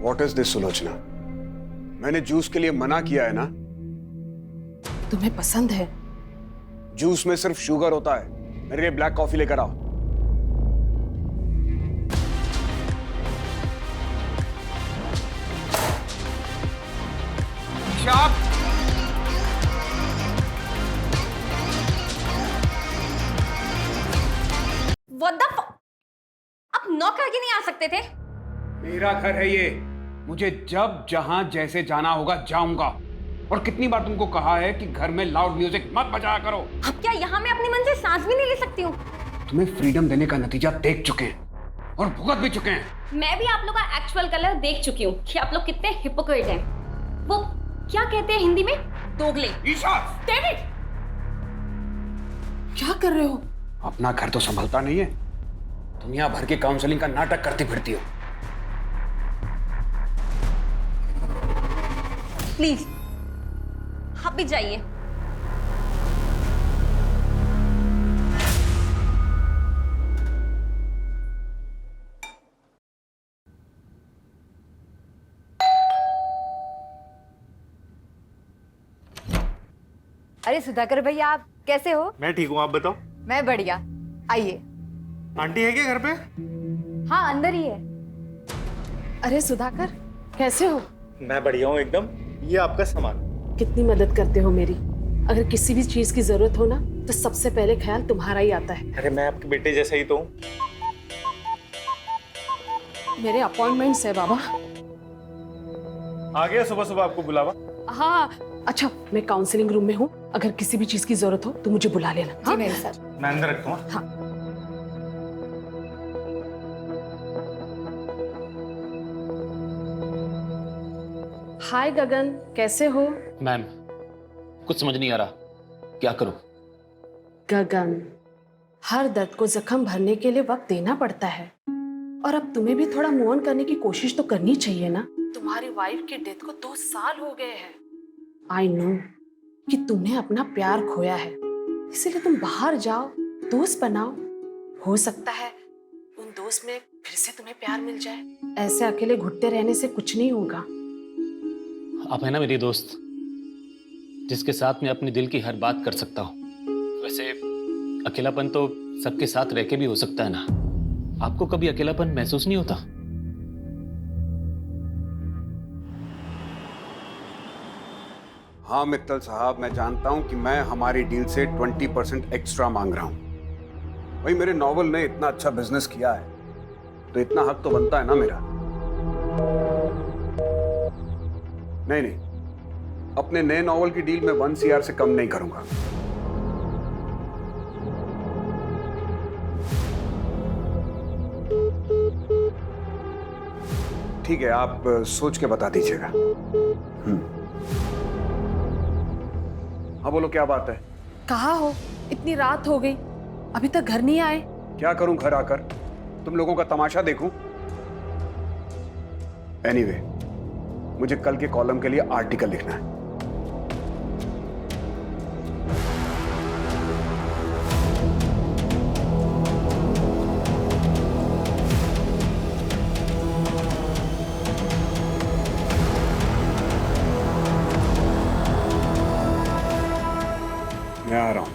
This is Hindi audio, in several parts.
What is this Sulochana? मैंने जूस के लिए मना किया है ना। तुम्हें पसंद है? जूस में सिर्फ शुगर होता है। मेरे लिए ब्लैक कॉफी लेकर आओ। What the f- आप नॉक करके नहीं आ सकते थे? मेरा घर है ये। मुझे जब जहां जैसे जाना होगा जाऊंगा। और कितनी बार तुमको कहा है कि घर में लाउड म्यूजिक मत बजाया करो। अब क्या यहाँ मैं अपने मन से सांस भी नहीं ले सकती हूँ? तुम्हें फ्रीडम देने का नतीजा देख चुके हैं और भुगत भी चुके हैं। मैं भी आप लोग का एक्चुअल कलर देख चुकी हूँ कि आप लोग कितने हिपोक्रेट हैं। वो क्या कहते हैं हिंदी में? दोगले। ईशा! डेविड! क्या कर रहे हो? अपना घर तो संभलता नहीं है, दुनिया भर की काउंसलिंग का नाटक करती फिरती हो। प्लीज आप भी जाइए। अरे सुधाकर भैया, आप कैसे हो? मैं ठीक हूँ, आप बताओ। मैं बढ़िया। आइए। आंटी है क्या घर पे? हाँ, अंदर ही है। अरे सुधाकर, कैसे हो? मैं बढ़िया हूँ एकदम। ये आपका सामान। कितनी मदद करते हो मेरी। अगर किसी भी चीज की जरूरत हो ना तो सबसे पहले ख्याल तुम्हारा ही आता है। अरे मैं आपके बेटे जैसा ही तो हूँ। मेरे अपॉइंटमेंट्स है बाबा। आ गया सुबह सुबह आपको बुलावा। हाँ, अच्छा मैं काउंसलिंग रूम में हूँ, अगर किसी भी चीज की जरूरत हो तो मुझे बुला लेना। जी मेरे सर। मैं अंदर रखता हूँ। हाँ। हाय गगन, कैसे हो? मैम, कुछ समझ नहीं आ रहा, क्या करूं? गगन, हर दर्द को जख्म भरने के लिए वक्त देना पड़ता है, और अब तुम्हें भी थोड़ा मूव ऑन करने की कोशिश तो करनी चाहिए ना। तुम्हारी वाइफ की डेथ को 2 साल हो गए हैं। आई नो कि तुमने अपना प्यार खोया है, इसीलिए तुम बाहर जाओ, दोस्त बनाओ। हो सकता है उन दोस्त में फिर से तुम्हें प्यार मिल जाए। ऐसे अकेले घुटते रहने से कुछ नहीं होगा। आप है ना मेरी दोस्त, जिसके साथ मैं अपनी दिल की हर बात कर सकता हूँ। वैसे अकेलापन तो सबके साथ रह के भी हो सकता है ना। आपको कभी अकेलापन महसूस नहीं होता? हाँ मित्तल साहब, मैं जानता हूं कि मैं हमारी डील से 20% एक्स्ट्रा मांग रहा हूं। भाई मेरे नॉवल ने इतना अच्छा बिजनेस किया है तो इतना हक तो बनता है ना मेरा। नहीं नहीं, अपने नए नॉवल की डील में 1 CR से कम नहीं करूंगा। ठीक है, आप सोच के बता दीजिएगा। हाँ बोलो, क्या बात है? कहाँ हो? इतनी रात हो गई, अभी तक घर नहीं आए। क्या करूं घर आकर? तुम लोगों का तमाशा देखूं? एनीवे, मुझे कल के कॉलम के लिए आर्टिकल लिखना है। मैं आ रहा हूं।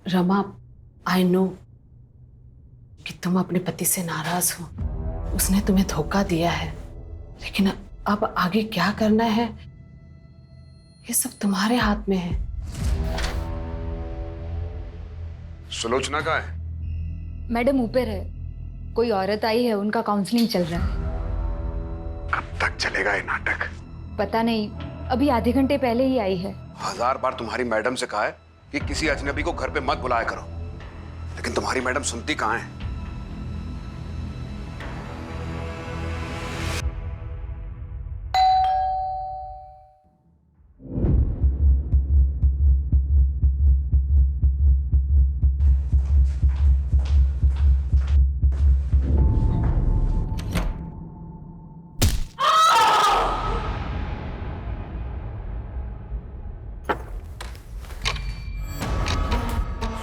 रमा, आई नो कि तुम अपने पति से नाराज हो, उसने तुम्हें धोखा दिया है, लेकिन अब आगे क्या करना है ये सब तुम्हारे हाथ में है। सुलोचना कहाँ है? मैडम ऊपर है, कोई औरत आई है, उनका काउंसलिंग चल रहा है। कब तक चलेगा ये नाटक? पता नहीं, अभी आधे घंटे पहले ही आई है। 1000 बार तुम्हारी मैडम से कहा है कि किसी अजनबी को घर पे मत बुलाया करो, लेकिन तुम्हारी मैडम सुनती कहाँ है?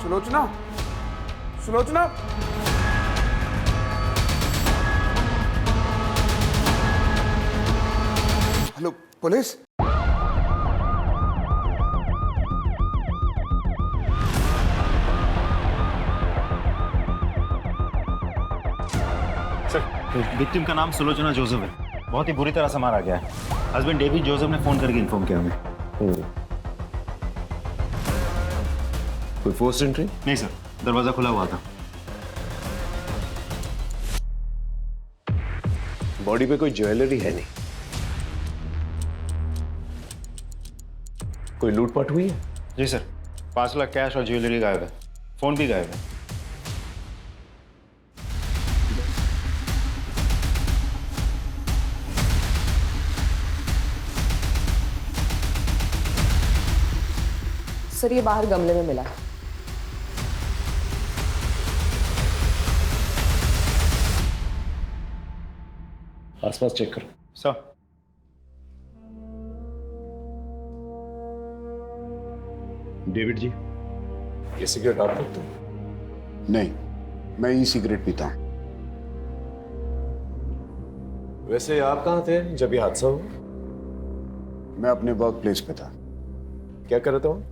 Sulochana, Sulochana, hello police. Sir, victim का नाम सुलोचना जोसेफ है। बहुत ही बुरी तरह से मारा गया है। हस्बैंड डेविड जोसेफ ने फोन करके इन्फॉर्म किया हमें। कोई फोर्स एंट्री? नहीं सर, दरवाजा खुला हुआ था। बॉडी पे कोई ज्वेलरी है नहीं। कोई लूटपाट हुई है? जी सर, 5 लाख कैश और ज्वेलरी गायब है। फोन भी गायब है। सर, ये बाहर गमले में मिला। आसपास चेक करो। सर, डेविड जी, ये सिगरेट आप पीते हो? नहीं, मैं ई सिगरेट पीता हूं। वैसे आप कहाँ थे जब ये हादसा हुआ? मैं अपने वर्क प्लेस पे था। क्या कर रहे थे वहाँ?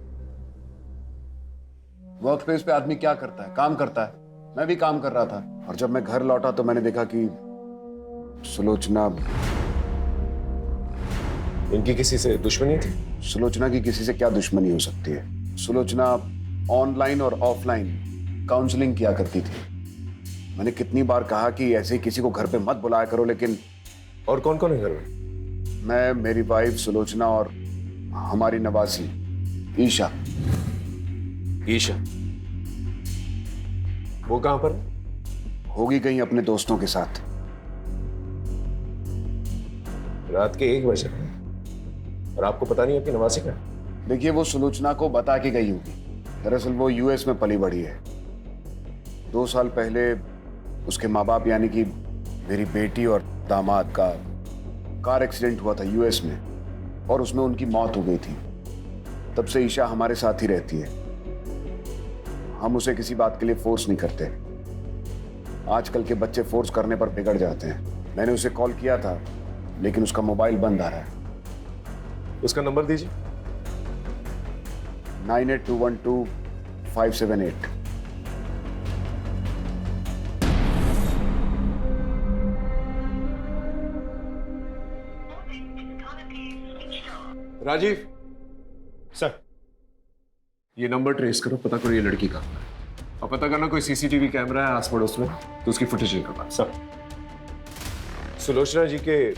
वर्क प्लेस पे आदमी क्या करता है? काम करता है। मैं भी काम कर रहा था, और जब मैं घर लौटा तो मैंने देखा कि सुलोचना इनकी किसी से दुश्मनी थी? सुलोचना की किसी से क्या दुश्मनी हो सकती है? सुलोचना ऑनलाइन और ऑफलाइन काउंसलिंग किया करती थी। मैंने कितनी बार कहा कि ऐसे ही किसी को घर पे मत बुलाया करो, लेकिन और कौन कौन है घर में? मैं, मेरी वाइफ सुलोचना और हमारी नवासी ईशा। ईशा? वो कहां पर है? होगी कहीं अपने दोस्तों के साथ। रात के 1 बजे और आपको पता नहीं आपकी नवासी का? देखिए, वो सुलोचना को बता के गई होगी। दरअसल वो यूएस में पली बढ़ी है। 2 साल पहले उसके माँ बाप यानी कि मेरी बेटी और दामाद का कार एक्सीडेंट हुआ था यूएस में, और उसमें उनकी मौत हो गई थी। तब से ईशा हमारे साथ ही रहती है। हम उसे किसी बात के लिए फोर्स नहीं करते। आजकल के बच्चे फोर्स करने पर बिगड़ जाते हैं। मैंने उसे कॉल किया था, लेकिन उसका मोबाइल बंद आ रहा है। उसका नंबर दीजिए। 98212578। राजीव, सर, ये नंबर ट्रेस करो, पता करो ये लड़की कहाँ है, और पता करना कोई सीसीटीवी कैमरा है आस पड़ोस में तो उसकी फुटेज निकालना। सर। सुलोचना जी के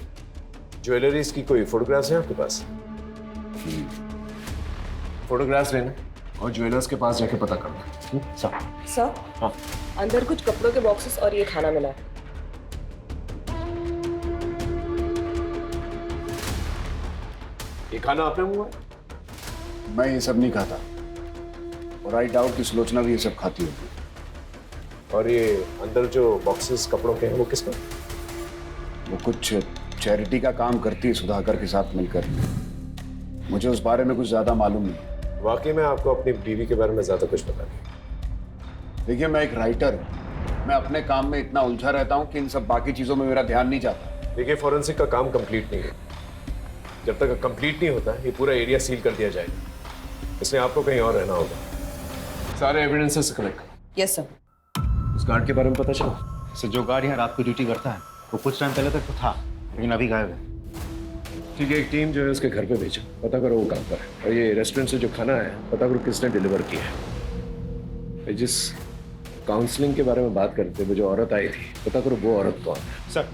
ज्वेलरीज की कोई फोटोग्राफ्स हैं आपके पास? फोटोग्राफ्स लेना और ज्वेलर्स के पास जाके पता करना। सर। सर, हाँ। अंदर कुछ कपड़ों के बॉक्सेस और ये खाना मिला है। ये खाना आपने मंगवाया? मैं ये सब नहीं खाता और आई डाउट कि सुलोचना भी ये सब खाती होगी। और ये अंदर जो बॉक्सेस कपड़ों के हैं वो किसका? वो कुछ चैरिटी का काम करती है सुधाकर के साथ मिलकर। मुझे उस बारे में कुछ ज्यादा मालूम नहीं। वाकई में आपको अपनी बीवी के बारे में ज्यादा कुछ पता नहीं। देखिए, मैं एक राइटर हूँ, मैं अपने काम में इतना उलझा रहता हूँ कि इन सब बाकी चीजों में मेरा ध्यान नहीं जाता। देखिए, फॉरेंसिक का काम कंप्लीट नहीं है। जब तक कंप्लीट नहीं होता ये पूरा एरिया सील कर दिया जाएगा, इसलिए आपको कहीं और रहना होगा। सारे एविडेंसेस कलेक्ट करो। Yes sir. उस गार्ड के बारे में पता चला? सर, जो गार्ड यहाँ रात को ड्यूटी करता है वो कुछ टाइम पहले तक तो था, लेकिन अभी गायब है। ठीक है, एक टीम जो है उसके घर पे भेजो, पता करो वो कहाँ पर है। और ये रेस्टोरेंट से जो खाना है पता करो किसने डिलीवर किया है। जिस काउंसलिंग के बारे में बात करते वो जो औरत आई थी, पता करो वो औरत कौन है। सर।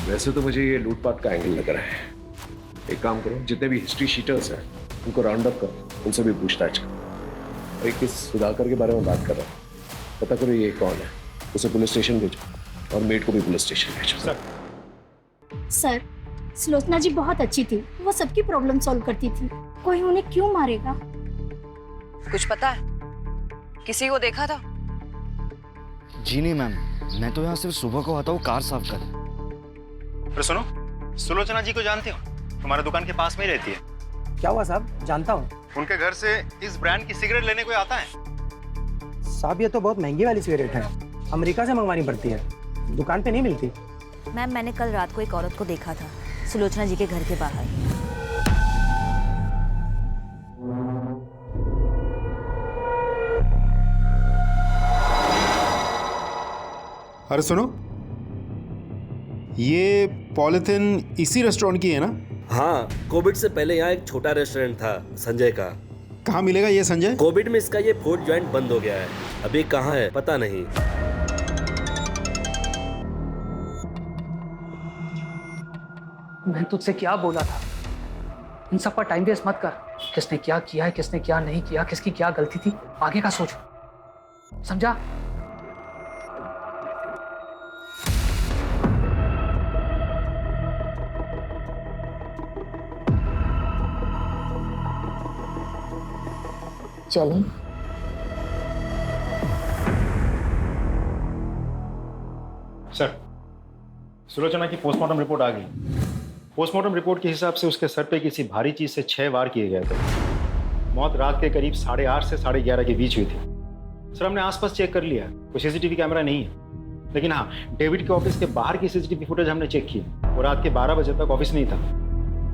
वैसे तो मुझे ये लूटपाट का एंगल लग रहा है। एक काम करो, जितने भी हिस्ट्री शीटर्स हैं उनको राउंड अप करो, उनसे भी पूछताछ करो। एक किस सुधाकर के बारे में बात कर रहा हूँ, पता करो ये कौन है, उसे पुलिस स्टेशन भेजो और मेड को भी पुलिस स्टेशन भेजो। सर। सर, सुलोचना जी बहुत अच्छी थी, वो सबकी प्रॉब्लम सॉल्व करती थी। कोई उन्हें क्यों मारेगा? कुछ पता है? किसी को देखा था? जी नहीं मैम, मैं तो यहाँ सिर्फ सुबह को आता हूँ कार साफ कर। अरे सुनो, सुलोचना जी को जानते हो? हमारे दुकान के पास में ही रहती है। क्या हुआ साहब? जानता हूँ। उनके घर से इस ब्रांड की सिगरेट लेने कोई आता है? साहब, ये तो बहुत महंगी वाली सिगरेट है, अमेरिका से मंगवानी पड़ती है, दुकान पे नहीं मिलती। मैम, मैंने कल रात को एक औरत को देखा था सुलोचना जी के घर के बाहर। अरे सुनो, ये पॉलिथिन इसी रेस्टोरेंट की है ना? हाँ, कोविड से पहले यहाँ एक छोटा रेस्टोरेंट था संजय का। कहाँ मिलेगा ये संजय? कोविड में इसका ये फूड जॉइंट बंद हो गया है, अभी कहाँ है पता नहीं। मैं तुझसे क्या बोला था? इन सब पर टाइम वेस्ट मत कर। किसने क्या किया है, किसने क्या नहीं किया, किसकी क्या गलती थी, आगे का सोच, समझा? चलें। सर, सुलोचना की पोस्टमार्टम रिपोर्ट आ गई। पोस्टमार्टम रिपोर्ट के हिसाब से उसके सर पे किसी भारी चीज से 6 वार किए गए थे। मौत रात के करीब 8:30 से 11:30 के बीच हुई थी। सर, हमने आसपास चेक कर लिया, कोई सीसीटीवी कैमरा नहीं है, लेकिन हाँ, डेविड के ऑफिस के बाहर की सीसीटीवी फुटेज हमने चेक की। वो रात के 12 बजे तक ऑफिस नहीं था।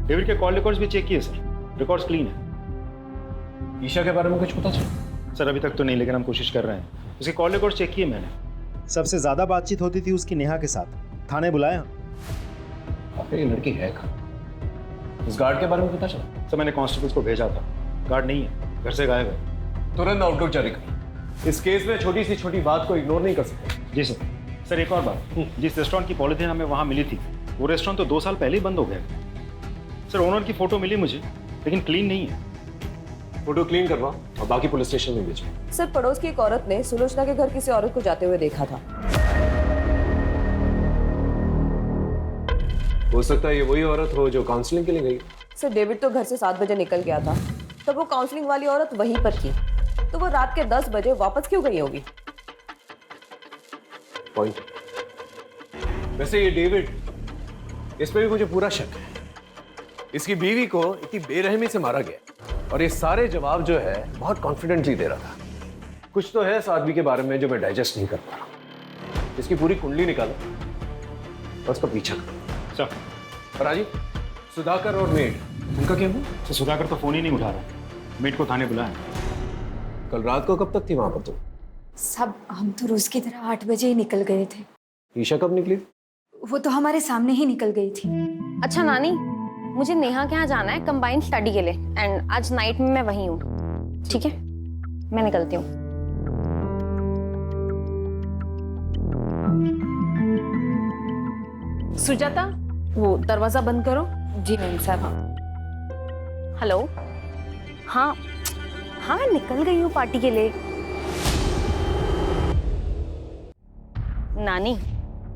डेविड के कॉल रिकॉर्ड्स भी चेक किए सर, रिकॉर्ड्स क्लीन है। ईशा के बारे में कुछ पता चला? सर, अभी तक तो नहीं, लेकिन हम कोशिश कर रहे हैं। उसके कॉल रिकॉर्ड चेक किए मैंने। सबसे ज्यादा बातचीत होती थी उसकी नेहा के साथ। थाने बुलाया? आखिर ये लड़की है कहाँ? इस गार्ड के बारे में पता चला? सर, मैंने कांस्टेबल्स को भेजा था, गार्ड नहीं है, घर से गायब है। तुरंत आउटलुक जारी करो। इस केस में छोटी सी छोटी बात को इग्नोर नहीं कर सकते। जी सर। सर, एक और बात, जिस रेस्टोरेंट की पॉलिथीन हमें वहाँ मिली थी, वो रेस्टोरेंट तो 2 साल पहले ही बंद हो गया। सर, ओनर की फोटो मिली मुझे, लेकिन क्लीन नहीं है। फोटो क्लीन करवाओ और बाकी पुलिस स्टेशन में भेजो। सर, पड़ोस की एक औरत ने सुलोचना के घर किसी औरत को जाते हुए देखा था। हो सकता है ये वही औरत हो जो काउंसलिंग के लिए गई। सर, डेविड तो घर से 7 बजे निकल गया था, तब वो काउंसलिंग वाली औरत वहीं पर थी, तो वो रात के 10 बजे वापस क्यों गई होगी? पॉइंट। वैसे ये डेविड, इस पे भी मुझे पूरा शक है। इसकी बीवी को इतनी बेरहमी से मारा गया और ये सारे जवाब जो है बहुत कॉन्फिडेंटली दे रहा था। कुछ तो है इस आदमी के बारे में जो मैं डाइजेस्ट नहीं कर पा रहा। इसकी पूरी कुंडली निकालो और उसका पीछा करो। सर। राजीव, सुधाकर और मेड उनका क्या हुआ? तो सुधाकर तो फोन ही नहीं उठा रहा, मेट को थाने बुलाया। कल रात को कब तक थी वहां पर तुम? सब हम तो रोज की तरह 8 बजे ही निकल गए थे। ईशा कब निकली? वो तो हमारे सामने ही निकल गई थी। अच्छा नानी, मुझे नेहा के यहाँ जाना है कंबाइंड स्टडी के लिए, एंड आज नाइट में मैं वहीं हूँ। ठीक है, मैं निकलती हूँ। सुजाता, वो दरवाजा बंद करो। जी मैम साहब। हेलो। हाँ हाँ, मैं निकल गई हूँ पार्टी के लिए। नानी,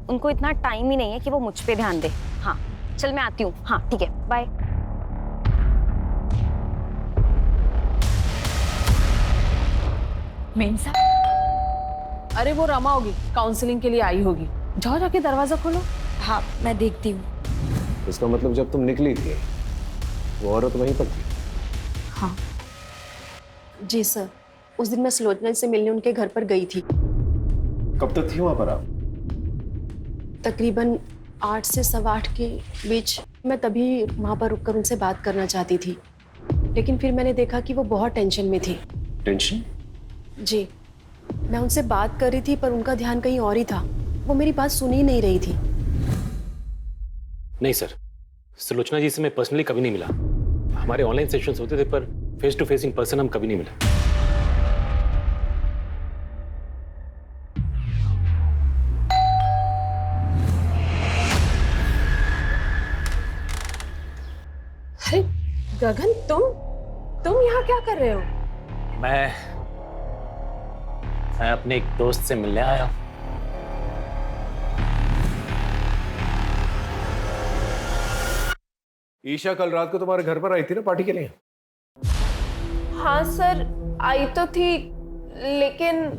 उनको इतना टाइम ही नहीं है कि वो मुझ पे ध्यान दे। हाँ चल, मैं आती हूँ। हाँ ठीक है, बाय। मेम साहब। अरे वो रमा होगी, काउंसलिंग के लिए आई होगी। जाओ जाके दरवाजा खोलो। हाँ मैं देखती हूँ। इसका मतलब जब तुम निकली थी वो औरत वहीं पर थी? हाँ जी सर, उस दिन मैं सुलोचना से मिलने उनके घर पर गई थी। कब तक थी वहां पर आप? तकरीबन 8 से 8:15 के बीच। मैं तभी वहाँ पर रुककर उनसे बात करना चाहती थी, लेकिन फिर मैंने देखा कि वो बहुत टेंशन में थी। टेंशन? जी, मैं उनसे बात कर रही थी पर उनका ध्यान कहीं और ही था। वो मेरी बात सुन ही नहीं रही थी। नहीं सर, सुलोचना जी से मैं पर्सनली कभी नहीं मिला। हमारे ऑनलाइन सेशंस होते थे, पर face to face in person हम कभी नहीं मिले। अरे गगन, तुम यहाँ क्या कर रहे हो? मैं अपने एक दोस्त से मिलने आया हूं। ईशा कल रात को तुम्हारे घर पर आई थी ना पार्टी के लिए? हाँ सर, आई तो थी, लेकिन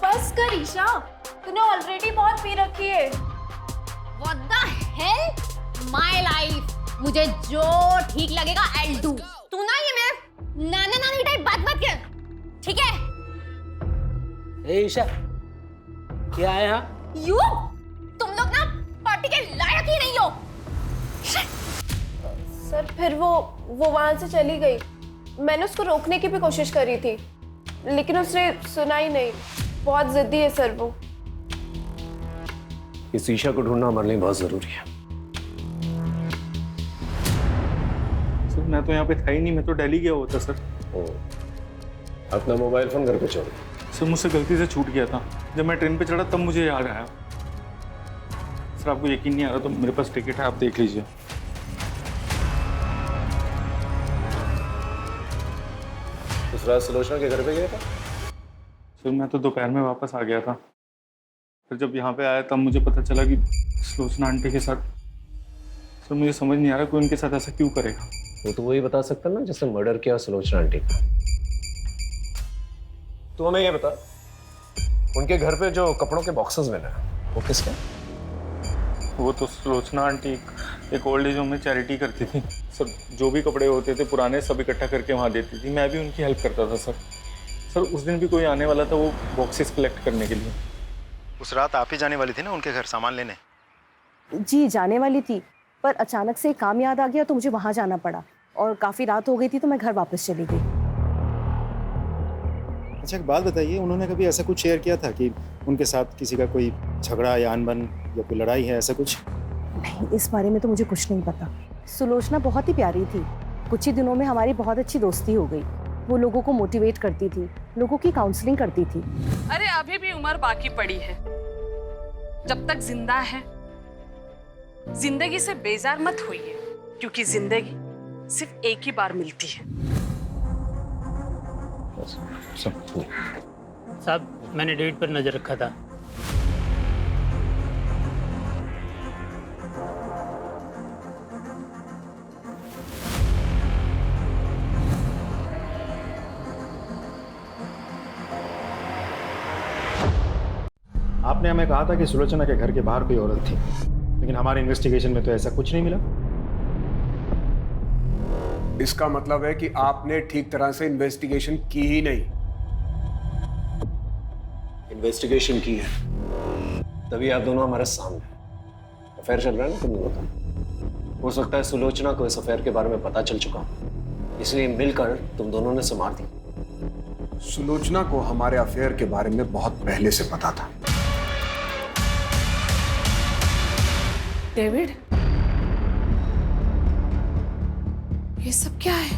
बस कर ईशा, तूने ऑलरेडी बहुत पी रखी है। What the hell? My life. मुझे जो ठीक लगेगा I'll do. तू ना ये मेरे नाना नानी टाइप बात मत कर, ठीक है? ए ईशा, क्या है यहाँ? यू, तुम लोग ना पार्टी के लायक ही नहीं हो। सर फिर वो वहां से चली गई। मैंने उसको रोकने की भी कोशिश करी थी, लेकिन उसने सुना ही नहीं। बहुत जिद्दी है सर वो। इस ईशा को ढूंढना हमारे लिए बहुत जरूरी है। सर मैं तो यहाँ पे था ही नहीं, मैं तो दिल्ली गया हुआ था सर। अपना मोबाइल फोन घर पे छोड़। सर मुझसे गलती से छूट गया था, जब मैं ट्रेन पे चढ़ा तब मुझे याद आया। सर आपको यकीन नहीं आ रहा तो मेरे पास टिकट है, आप देख लीजिए। उस रात सुलोचना के घर पे गया था? सर मैं तो दोपहर में वापस आ गया था। फिर जब यहाँ पे आया तब मुझे पता चला कि सुलोचना आंटी के साथ। सर मुझे समझ नहीं आ रहा कोई उनके साथ ऐसा क्यों करेगा। वो तो वही बता सकता ना जिसने मर्डर किया सुलोचना आंटी का। तू हमें ये बता, उनके घर पे जो कपड़ों के बॉक्सेस मिले वो किसके? वो तो सुलोचना आंटी एक ओल्ड एज होम में चैरिटी करती थी सर। जो भी कपड़े होते थे पुराने सब इकट्ठा करके वहाँ देती थी। मैं भी उनकी हेल्प करता था सर। सर उस दिन भी कोई आने वाला था वो बॉक्सेस कलेक्ट करने के लिए। उस रात आप ही जाने वाली थी ना उनके घर सामान लेने? जी जाने वाली थी, पर अचानक से काम याद आ गया तो मुझे वहाँ जाना पड़ा, और काफ़ी रात हो गई थी तो मैं घर वापस चली गई। अच्छा एक बात बताइए, उन्होंने कभी ऐसा कुछ शेयर किया था कि उनके साथ किसी का कोई झगड़ा या अनबन या कोई लड़ाई है, ऐसा कुछ? नहीं, इस बारे में तो मुझे कुछ नहीं पता। सुलोचना बहुत ही प्यारी थी। कुछ ही दिनों में हमारी बहुत अच्छी दोस्ती हो गई। वो लोगों को मोटिवेट करती थी, लोगों की काउंसलिंग करती थी। अरे अभी भी उम्र बाकी पड़ी है। जब तक जिंदा है जिंदगी से बेजार मत होइए, क्योंकि जिंदगी सिर्फ एक ही बार मिलती है। साहब मैंने डेट पर नजर रखा था। आपने हमें कहा था कि सुलोचना के घर के बाहर कोई औरत थी, लेकिन हमारे इन्वेस्टिगेशन में तो ऐसा कुछ नहीं मिला। इसका मतलब है कि आपने ठीक तरह से इन्वेस्टिगेशन की ही नहीं। इन्वेस्टिगेशन की है, तभी आप दोनों हमारे सामने। अफेयर चल रहा है ना तुम लोगों का। हो सकता है सुलोचना को इस अफेयर के बारे में पता चल चुका हो, इसलिए मिलकर तुम दोनों ने संभाल दी। सुलोचना को हमारे अफेयर के बारे में बहुत पहले से पता था। डेविड, ये सब क्या है?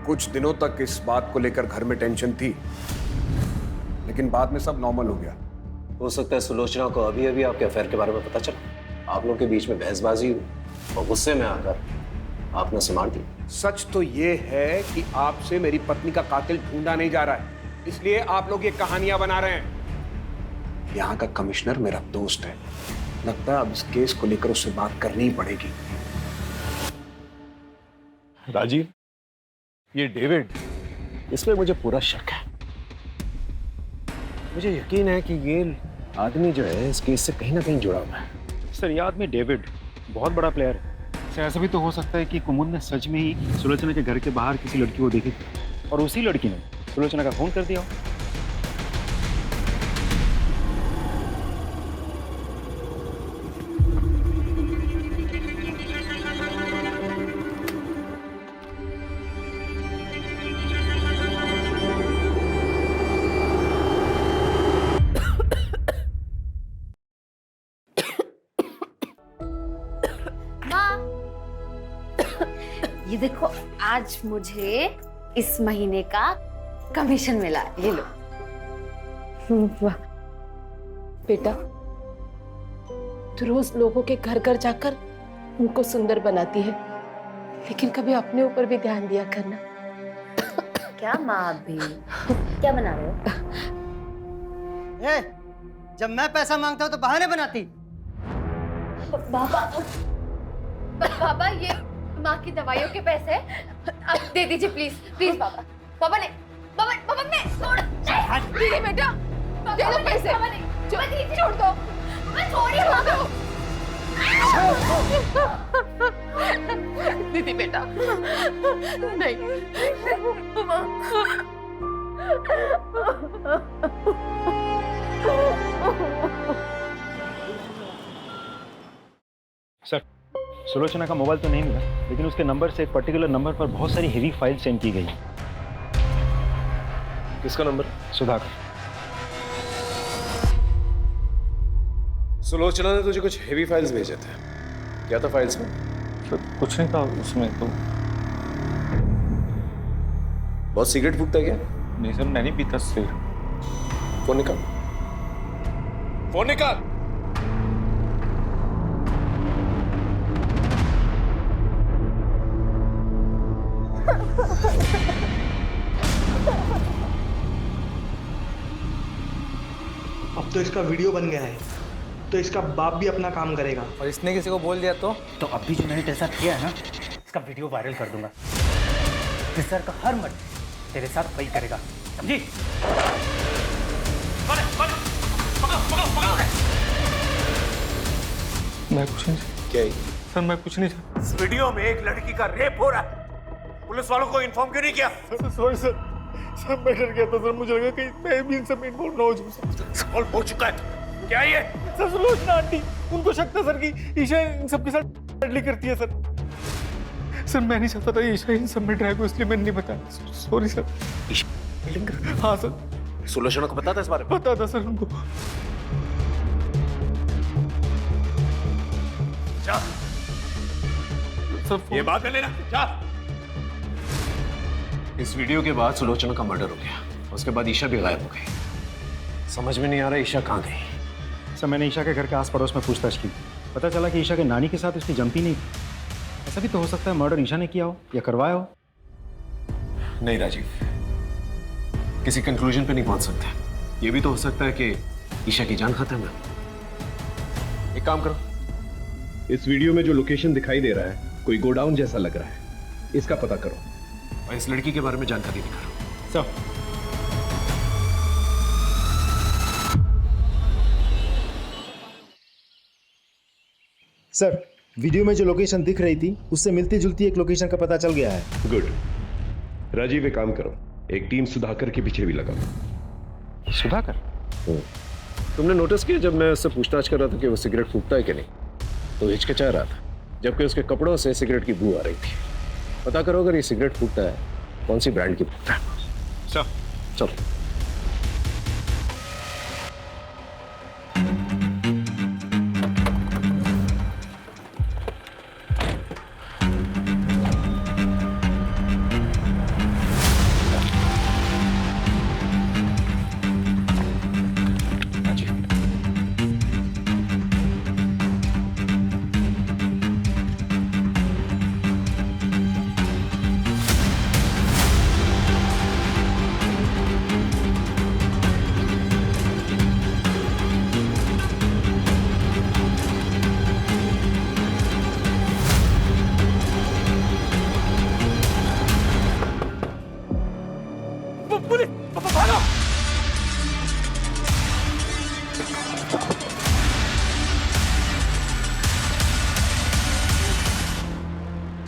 कुछ दिनों तक इस बात को लेकर घर में टेंशन थी, लेकिन बाद में सब नॉर्मल हो गया। हो सकता है सुलोचना को अभी अभी आपके अफेयर के बारे में पता चला, आप लोगों के बीच में बहसबाजी हुई और गुस्से में आकर आपने संभाल दी। सच तो ये है कि आपसे मेरी पत्नी का कातिल ढूंढा नहीं जा रहा है, इसलिए आप लोग ये कहानियां बना रहे हैं। यहाँ का कमिश्नर मेरा दोस्त है, लगता है अब इस केस को लेकर उससे बात करनी ही पड़ेगी। राजीव, ये डेविड, इसमें मुझे पूरा शक है। मुझे यकीन है कि ये आदमी जो है इस केस से कहीं ना कहीं जुड़ा हुआ है। सर ये आदमी डेविड बहुत बड़ा प्लेयर है। सर ऐसा भी तो हो सकता है कि कुमुद ने सच में ही सुलोचना के घर के बाहर किसी लड़की को देखी थी और उसी लड़की ने सुलोचना का फोन कर दिया हो। ये देखो, आज मुझे इस महीने का कमीशन मिला, ये लो। वाह बेटा, तू रोज लोगों के घर घर जाकर उनको सुंदर बनाती है, लेकिन कभी अपने ऊपर भी ध्यान दिया करना। क्या माँ अभी क्या बना रहे हो? जब मैं पैसा मांगता हूँ तो बहाने बनाती। बाबा, ये माँ की दवाइयों के पैसे आप दे दीजिए प्लीज प्लीज। बाबा बाबा ने छोड़ दीदी बेटा, दे दो पैसे। छोड़ दो, मैं छोड़ दो दीदी बेटा, नहीं। सर सुलोचना का मोबाइल तो नहीं मिला, लेकिन उसके नंबर से एक पर्टिकुलर नंबर पर बहुत सारी हेवी फाइल सेंड की गई। किसका नंबर? सुधाकर। सुलोचना ने तुझे कुछ हेवी फाइल्स भेजे थे, क्या था फाइल्स में? सर कुछ नहीं था उसमें तो। बहुत सिगरेट फूकता क्या? नहीं सर, मैं नहीं पीता सिर। फोन निकाल, फोन निकाल। अब तो इसका वीडियो बन गया है, तो इसका बाप भी अपना काम करेगा। और इसने किसी को बोल दिया तो अब भी जो मैंने तेरे साथ किया है ना, इसका वीडियो वायरल कर दूंगा। सर का हर मर्द तेरे साथ वही करेगा, समझी? मैं कुछ नहीं। क्या है? सर मैं कुछ नहीं सर। इस वीडियो में एक लड़की का रेप हो रहा है, पुलिस वालों को इन्फॉर्म क्यों नहीं किया? सॉरी सर, मैं डर गया था सर, मुझे लगा कि मैं भी इन सब में इन्वॉल्व ना हो जाऊं। सॉल्व हो चुका है, क्या ये? सर सुलोचना आंटी, उनको शक था सर कि ईशा इन सबके साथ डील करती है सर। सर मैं नहीं चाहता था ईशा इन सब में ड्रैग हो, इसलिए मैंने नहीं बताया। Sorry sir. हाँ सर। सुलोचना को पता था इस बारे में? पता था सर उनको। जा सर ये बात कर लेना, जा। इस वीडियो के बाद सुलोचना का मर्डर हो गया, उसके बाद ईशा भी गायब हो गई। समझ में नहीं आ रहा ईशा कहाँ गई। सर मैंने ईशा के घर के आस पड़ोस में पूछताछ की, पता चला कि ईशा के नानी के साथ उसकी जमती नहीं थी। ऐसा भी तो हो सकता है मर्डर ईशा ने किया हो या करवाया हो। नहीं राजीव, किसी कंक्लूजन पे नहीं पहुंच सकते। ये भी तो हो सकता है कि ईशा की जान खत्म है। एक काम करो, इस वीडियो में जो लोकेशन दिखाई दे रहा है कोई गोडाउन जैसा लग रहा है, इसका पता करो और इस लड़की के बारे में जानकारी निकालो। सब सर वीडियो में जो लोकेशन दिख रही थी उससे मिलती जुलती एक लोकेशन का पता चल गया है। गुड। राजीव एक काम करो, एक टीम सुधाकर के पीछे भी लगाओ। सुधाकर? तुमने नोटिस किया जब मैं उससे पूछताछ कर रहा था कि वो सिगरेट फूकता है कि नहीं, तो हिचकिचा रहा था, जबकि उसके कपड़ों से सिगरेट की बू आ रही थी। पता करो अगर ये सिगरेट फूकता है कौन सी ब्रांड की फूकता है। चलो।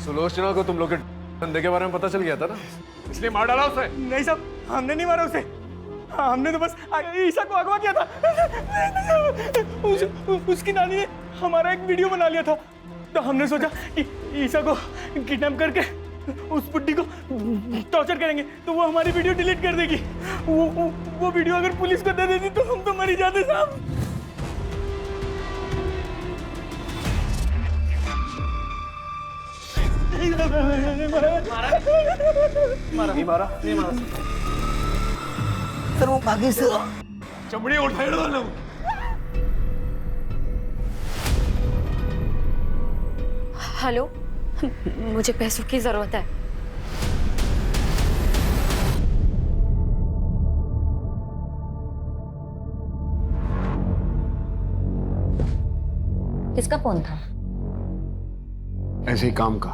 सुलोचना को तुम लोग के धंधे के बारे में पता चल गया था ना, इसलिए मार डाला उसे। नहीं साहब, हमने नहीं मारा उसे। हमने तो बस ईशा को अगवा किया था। उसकी नानी ने हमारा एक वीडियो बना लिया था, तो हमने सोचा कि ईशा को किडनैप करके उस बुड्ढी को टॉर्चर करेंगे तो वो हमारी वीडियो डिलीट कर देगी। वो वीडियो अगर पुलिस को दे देती तो हम तो मर ही जाते साहब। नहीं मारा सर, वो भागी से चमड़ी उठाए डालना। हेलो, मुझे पैसों की जरूरत है। किसका फोन था? ऐसे ही काम का।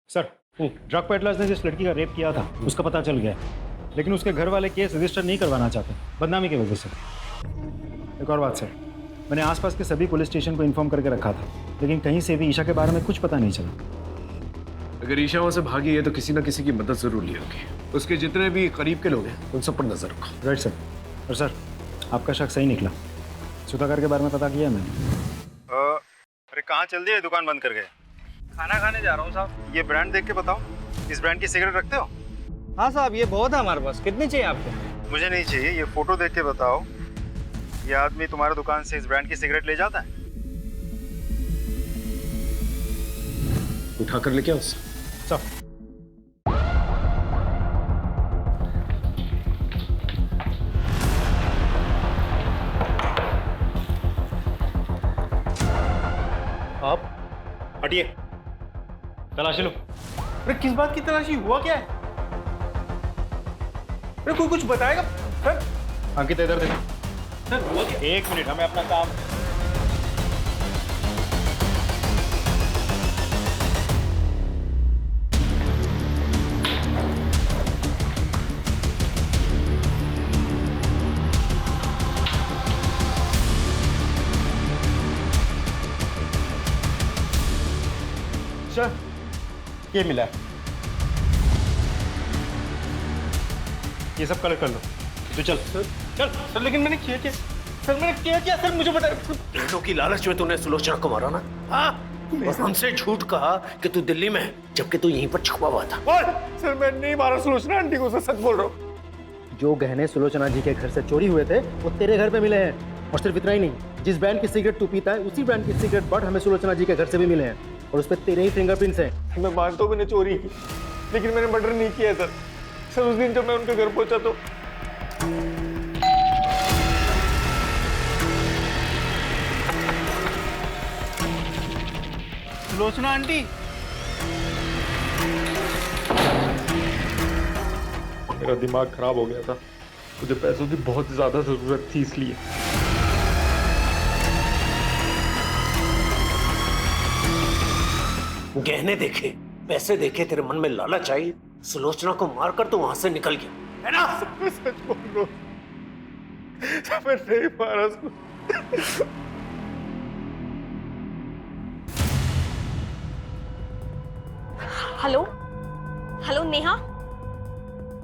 सर, ड्रग पेडलर्स ने जिस लड़की का रेप किया था उसका पता चल गया, लेकिन उसके घर वाले केस रजिस्टर नहीं करवाना चाहते बदनामी की वजह से। एक और बात सर, मैंने आसपास के सभी पुलिस स्टेशन को इन्फॉर्म करके रखा था, लेकिन कहीं से भी ईशा के बारे में कुछ पता नहीं चला। अगर ईशा वहां से भागी है तो किसी ना किसी की मदद जरूर ली होगी। उसके जितने भी करीब के लोग हैं उन सब पर नजर रखो। Right sir. और सर, आपका शक सही निकला। सुधाकर के बारे में पता किया मैंने। अरे कहाँ चल दिए, दुकान बंद कर गए? खाना खाने जा रहा हूँ साहब। ये ब्रांड देख के बताओ, इस ब्रांड की सिगरेट रखते हो? हाँ साहब, ये बहुत है हमारे पास। कितनी चाहिए आपको? मुझे नहीं चाहिए, ये फोटो देख के बताओ, ये आदमी तुम्हारी दुकान से इस ब्रांड की सिगरेट ले जाता है? उठा कर लेके आओ सब। आप हटिए, तलाशी लो। अरे किस बात की तलाशी? हुआ क्या है? अरे कोई कुछ बताएगा सर? अंकित इधर देखो। सर हुआ क्या? एक मिनट, हमें अपना काम। सर, ये मिला है, ये सब कलेक्ट कर लो। तो चल चल सर, लेकिन मैंने किया क्या? सर मैंने किया क्या? सर मुझे बता। पेड़ों की लालच में तूने सुलोचना को मारा ना? हाँ, और हमसे झूठ कहा कि तू दिल्ली में है, जबकि तू यहीं पर छुपा हुआ था। सर मैं नहीं मारा सुलोचना आंटी को, सर सच बोल रहा हूँ। जो गहने सुलोचना जी के घर से चोरी हुए थे वो तेरे घर पे मिले हैं। और सिर्फ इतना ही नहीं, जिस ब्रांड की सिगरेट तू पीता है उसी ब्रांड की सिगरेट बट हमें सुलोचना जी के घर से भी मिले हैं, और उस पर तेरे ही फिंगरप्रिंट्स हैं। मैं मानता हूँ मैंने चोरी की, लेकिन मैंने मर्डर नहीं किया सर। सर उस दिन जब मैं उनके घर पहुंचा तो सुलोचना आंटी, मेरा दिमाग खराब हो गया था, मुझे पैसों की बहुत ज्यादा जरूरत थी इसलिए। गहने देखे, पैसे देखे, तेरे मन में लालच आई, सुलोचना को मारकर तू वहां से निकल गया, है ना? सच बोल रहा हूं, मैं नहीं मारा। Hello hello Neha,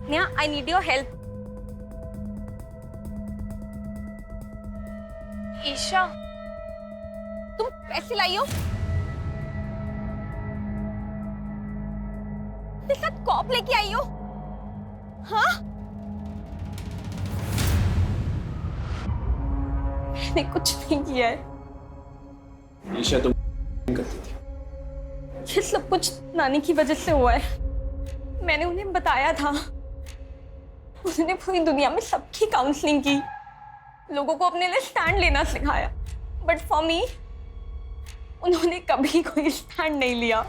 Neha, I need your help. Isha, तुम पैसे लाई हो? तेरे साथ कॉप लेके आई हो? हाँ? मैंने कुछ नहीं किया है। ईशा तुम करती थी। ये सब कुछ नानी की वजह से हुआ है। मैंने उन्हें बताया था। उन्होंने पूरी दुनिया में सबकी काउंसलिंग की, लोगों को अपने लिए स्टैंड लेना सिखाया, बट फॉर मी उन्होंने कभी कोई स्टैंड नहीं लिया।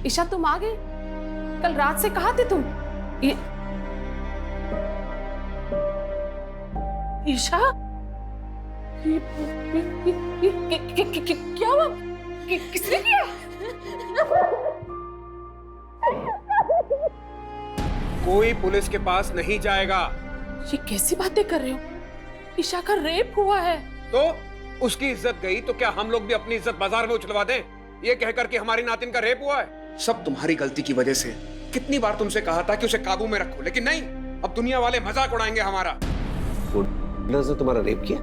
ईशा, तुम आ गए? कल रात से कहाँ थे तुम? ईशा, क्या हुआ? किसने किया? कोई पुलिस के पास नहीं जाएगा। ये कैसी बातें कर रहे हो? ईशा का रेप हुआ है। तो उसकी इज्जत गई तो क्या हम लोग भी अपनी इज्जत बाजार में उछलवा दें? ये कहकर कि हमारी नातिन का रेप हुआ है। सब तुम्हारी गलती की वजह से। कितनी बार तुमसे कहा था कि उसे काबू में रखो, लेकिन नहीं। अब दुनिया वाले मजाक उड़ाएंगे हमारा। ने तुम्हारा रेप किया?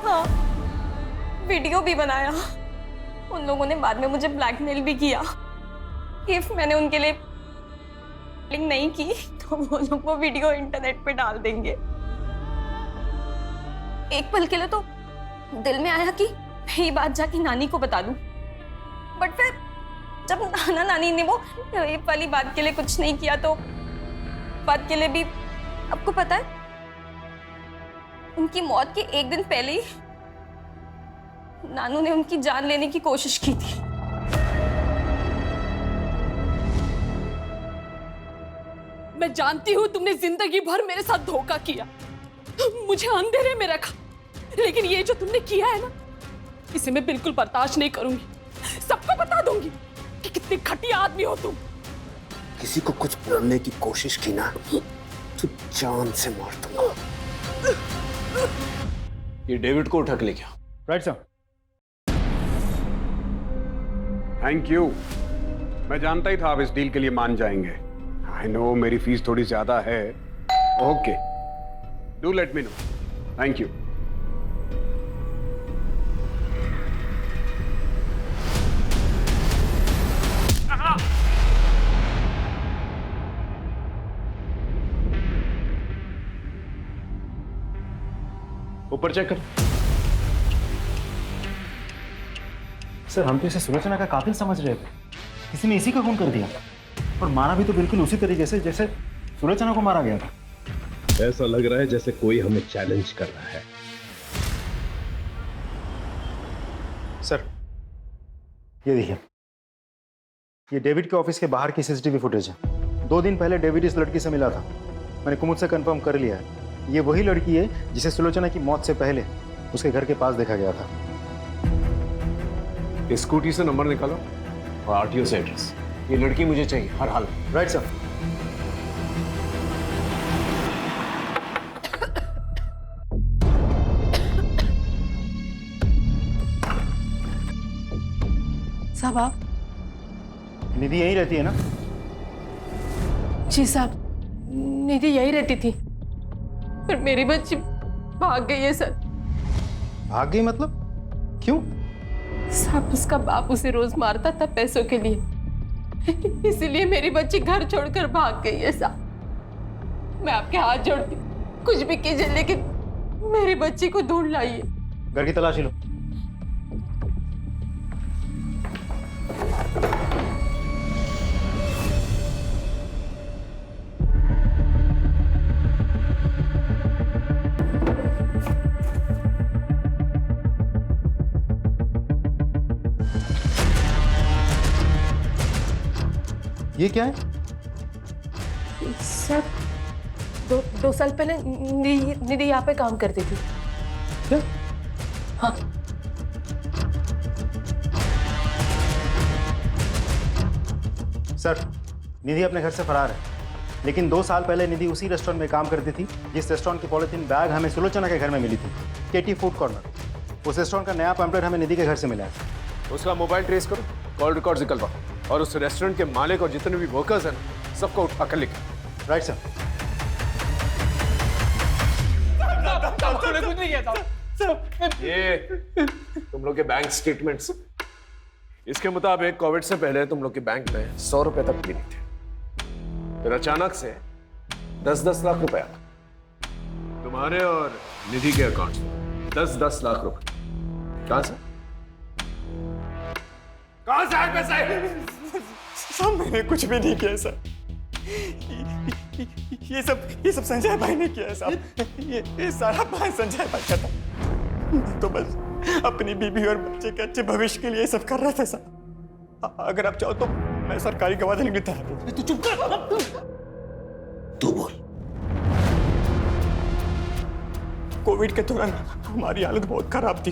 हाँ, वीडियो भी बनाया। उन लोगों ने बाद में मुझे ब्लैकमेल भी किया। इफ मैंने उनके लिए लिंक नहीं की तो वो लोग वो वीडियो इंटरनेट पे डाल देंगे। एक पल के लिए तो दिल में आया कि मैं ये बात जाके नानी को बता दूं, बट फिर जब नाना नानी ने वो रेप वाली बात के लिए कुछ नहीं किया तो बात के लिए भी, आपको पता है उनकी मौत के एक दिन पहले ही नानू ने उनकी जान लेने की कोशिश की थी। मैं जानती हूँ तुमने जिंदगी भर मेरे साथ धोखा किया, मुझे अंधेरे में रखा, लेकिन ये जो तुमने किया है ना, इसे मैं बिल्कुल बर्दाश्त नहीं करूंगी। सबको बता दूंगी कि कितने घटिया आदमी हो तुम। किसी को कुछ बोलने की कोशिश की ना तो जान से मार दूंगा। ये डेविड को उठा के ले गया। Right sir. Thank you. मैं जानता ही था आप इस डील के लिए मान जाएंगे। आई नो मेरी फीस थोड़ी ज्यादा है। Okay, do let me know. Thank you. ऊपर चेक कर। सर, हम तो इसे सुलोचना का कातिल समझ रहे थे। किसी ने इसी का खून कर दिया, और मारा भी तो बिल्कुल उसी तरीके से जैसे सुलोचना को मारा गया था। ऐसा लग रहा है जैसे कोई हमें चैलेंज कर रहा है। सर, ये देखिए, ये डेविड के ऑफिस के बाहर की सीसीटीवी फुटेज है। 2 दिन पहले डेविड इस लड़की से मिला था। मैंने कुमुद से कंफर्म कर लिया है, ये वही लड़की है जिसे सुलोचना की मौत से पहले उसके घर के पास देखा गया था। स्कूटी से नंबर निकालो और आरटीओ से एड्रेस। ये लड़की मुझे चाहिए हर हाल में। Right sir. साहब, आप? निधि यहीं रहती है ना? जी साहब, निधि यही रहती थी, पर मेरी बच्ची भाग गई है सर। भाग गई मतलब? क्यों? साहब, उसका बाप उसे रोज मारता था पैसों के लिए, इसीलिए मेरी बच्ची घर छोड़कर भाग गई है साहब। मैं आपके हाथ जोड़ती हूँ, कुछ भी कीजिए, लेकिन मेरी बच्ची को ढूंढ लाइए। घर की तलाशी लो। ये क्या है? सर, दो साल पहले निधि यहाँ पे काम करती थी। क्या? हाँ। सर, निधि अपने घर से फरार है, लेकिन 2 साल पहले निधि उसी रेस्टोरेंट में काम करती थी जिस रेस्टोरेंट की पॉलिथीन बैग हमें सुलोचना के घर में मिली थी, केटी फूड कॉर्नर। उस रेस्टोरेंट का नया पैम्पलेट हमें निधि के घर से मिला है। उसका मोबाइल ट्रेस करो, कॉल रिकॉर्ड निकलवाओ और उस रेस्टोरेंट के मालिक और जितने भी वर्कर्स हैं सबको उठा कर लिखो। Right sir. कुछ नहीं किया था। ये तुम लोग के बैंक स्टेटमेंट्स, इसके मुताबिक कोविड से पहले तुम लोग के बैंक में 100 रुपए तक भी नहीं थे। फिर अचानक से 10-10 लाख रुपए आ गए तुम्हारे और निधि के अकाउंट में। 10-10 लाख रुपए कहां से आए पैसे? सब मैंने कुछ भी नहीं किया सर। ये सब संजय भाई ने किया है साहब। ये सारा प्लान संजय भाई का था। मैं तो बस अपनी बीबी और बच्चे के अच्छे भविष्य के लिए ये सब कर रहा था साहब। अगर आप चाहो तो मैं सरकारी गवाह देने के लिए तैयार हूं। तू चुप कर। तू बोल। कोविड के दौरान हमारी हालत बहुत खराब थी,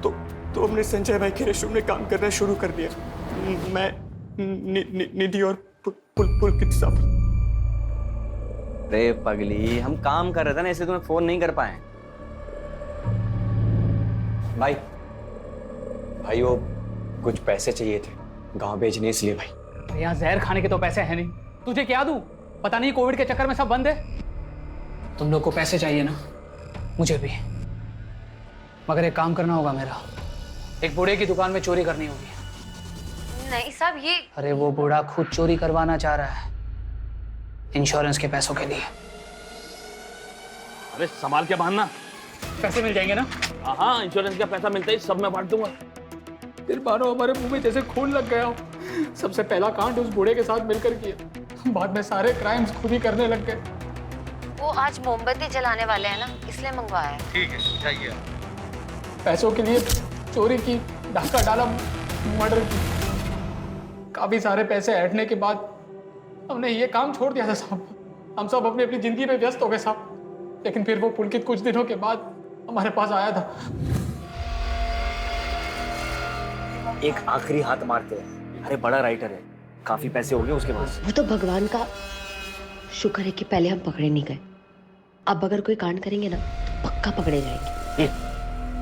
तो हमने संजय भाई के रेस्टोरेंट में काम करना शुरू कर दिया। मैं निधि और पुलकित साहब। अरे पगली, हम काम कर रहे थे ना, इसलिए तुम्हें फोन नहीं कर पाए। भाई वो कुछ पैसे चाहिए थे गांव भेजने, इसलिए भाई। यहाँ जहर खाने के तो पैसे हैं नहीं, तुझे क्या दूं? पता नहीं कोविड के चक्कर में सब बंद है। तुम लोग को पैसे चाहिए ना, मुझे भी, मगर एक काम करना होगा मेरा। एक बूढ़े की दुकान में चोरी करनी होगी। नहीं साहब, ये अरे वो बूढ़ा खुद चोरी करवाना चाह रहा है इंश्योरेंस के पैसों के लिए। अरे संभाल के बांधना। पैसे मिल जाएंगे ना? हाँ, इंश्योरेंस का पैसा मिलता ही सब मैं बांट दूंगा। फिर मानो हमारे मुंह में जैसे खून लग गया हो। सबसे पहला कांड उस बूढ़े के साथ मिलकर किया, बाद में सारे क्राइम्स खुद ही करने लग गए। वो आज मोमबत्ती जलाने वाले हैं ना, इसलिए मंगवाया है। ठीक है, चाहिए। पैसों के लिए चोरी की, डाका डाला, मर्डर की। काफी सारे पैसे ऐंठने के बाद हमने ये काम छोड़ दिया था साहब। हम सब अपनी अपनी जिंदगी में व्यस्त हो गए साहब। लेकिन फिर वो पुलकित कुछ दिनों के बाद हमारे पास आया था। एक आखिरी हाथ मारते हैं। अरे बड़ा राइटर है, काफी पैसे हो गए उसके पास। वो तो भगवान का शुक्र है कि पहले हम पकड़े नहीं गए। अब अगर कोई कांड करेंगे ना तो पक्का पकड़े जाएंगे।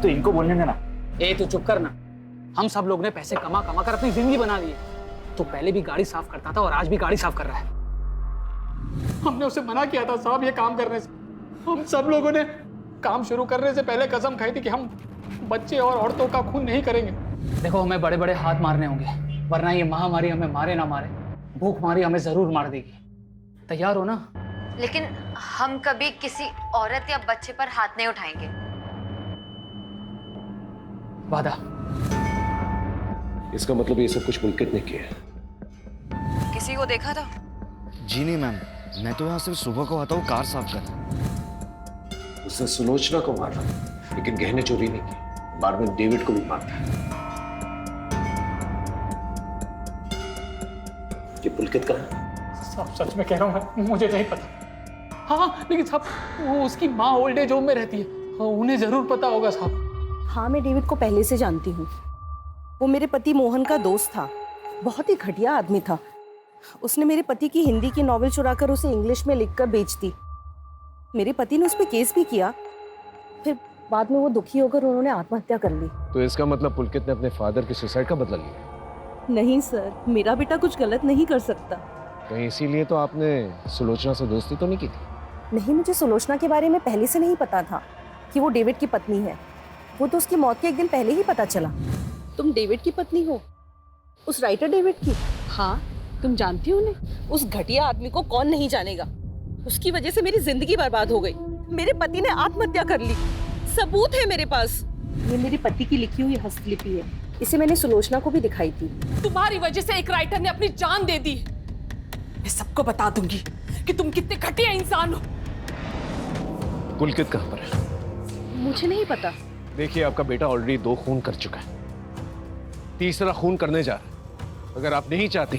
तो इनको बोलने देना। तू चुप करना। हम सब लोग ने पैसे कमा कमा कर अपनी जिंदगी बना ली है। तो पहले भी गाड़ी साफ करता था और आज भी गाड़ी साफ कर रहा है। हमने उसे मना किया था साहब ये काम करने से। हम सब लोगों ने काम शुरू करने से पहले कसम खाई थी कि हम बच्चे और औरतों का खून नहीं करेंगे। देखो, हमें बड़े बड़े हाथ मारने होंगे, वरना ये महामारी हमें मारे ना मारे, भूखमारी हमें जरूर मार देगी। तैयार हो ना? लेकिन हम कभी किसी औरत या बच्चे पर हाथ नहीं उठाएंगे। वादा। इसका मतलब ये सब कुछ पुलकित ने किया। किसी को देखा था? जी नहीं मैम, मैं तो यहाँ सिर्फ सुबह को आता हूँ कार साफ करने। उसने सुलोचना को मारा, लेकिन गहने चोरी नहीं की। बाद में डेविड को भी मारता है। ये पुलकित का है? साहब सच में कह रहा हूँ, मुझे नहीं पता। हाँ, लेकिन साहब वो उसकी माँ ओल्ड एज होम में रहती है। हाँ, उन्हें जरूर पता होगा साहब। हाँ, मैं डेविड को पहले से जानती हूँ। वो मेरे पति मोहन का दोस्त था। बहुत ही घटिया आदमी था। उसने मेरे पति की हिंदी की नॉवेल चुराकर उसे इंग्लिश में लिखकर बेच दी। मेरे पति ने उस पर केस भी किया। फिर बाद में वो दुखी होकर उन्होंने आत्महत्या कर ली। तो इसका मतलब पुलकित ने अपने फादर की सुसाइड का बदला लिया? नहीं सर, मेरा बेटा कुछ गलत नहीं कर सकता। कहीं इसीलिए तो आपने सुलोचना से दोस्ती तो नहीं की थी? नहीं, मुझे सुलोचना के बारे में पहले से नहीं पता था कि वो डेविड की पत्नी है। वो तो उसकी मौत के एक दिन पहले ही पता चला। तुम डेविड की पत्नी हो? उस राइटर डेविड की? हाँ, तुम जानती हो उन्हें? उस घटिया आदमी को कौन नहीं जानेगा। उसकी वजह से मेरी जिंदगी बर्बाद हो गई। मेरे पति ने आत्महत्या कर ली। सबूत है मेरे पास। ये मेरे पति की लिखी हुई हस्तलिपि है। इसे मैंने सुलोचना को भी दिखाई थी। तुम्हारी वजह से एक राइटर ने अपनी जान दे दी। मैं सबको बता दूंगी कि तुम कितने घटिया इंसान हो। पुलकित कहाँ पर है? मुझे नहीं पता। देखिए, आपका बेटा ऑलरेडी 2 खून कर चुका है, तीसरा खून करने जा रहा है। अगर आप नहीं चाहती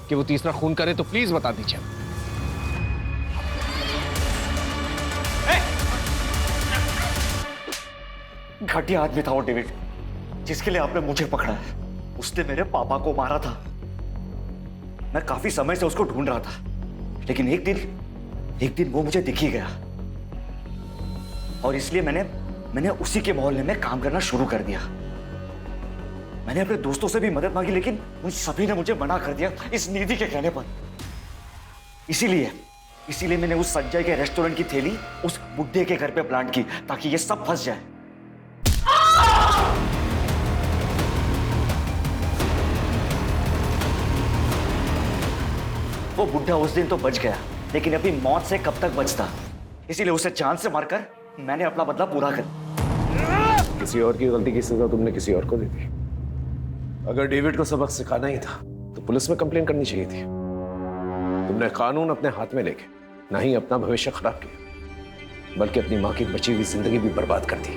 कि वो तीसरा खून करे तो प्लीज बता दीजिए। घटिया आदमी था वो डेविड, जिसके लिए आपने मुझे पकड़ा है। उसने मेरे पापा को मारा था। मैं काफी समय से उसको ढूंढ रहा था, लेकिन एक दिन वो मुझे दिख ही गया और इसलिए मैंने उसी के मोहल्ले में काम करना शुरू कर दिया। मैंने अपने दोस्तों से भी मदद मांगी, लेकिन उन सभी ने मुझे मना कर दिया इस निधि के कहने पर। इसीलिए मैंने उस संजय के रेस्टोरेंट की थैली उस बुड्ढे के घर पे प्लांट की, ताकि ये सब फंस जाए। वो बुड्ढा उस दिन तो बच गया, लेकिन अभी मौत से कब तक बचता, इसीलिए उसे जान से मारकर मैंने अपना बदला पूरा कर। किसी और की गलती की सजा तुमने किसी और को दे दी। अगर डेविड को सबक सिखाना ही था तो पुलिस में कंप्लेन करनी चाहिए थी। तुमने कानून अपने हाथ में लेके ना ही अपना भविष्य खराब किया, बल्कि अपनी माँ की बची हुई जिंदगी भी बर्बाद कर दी।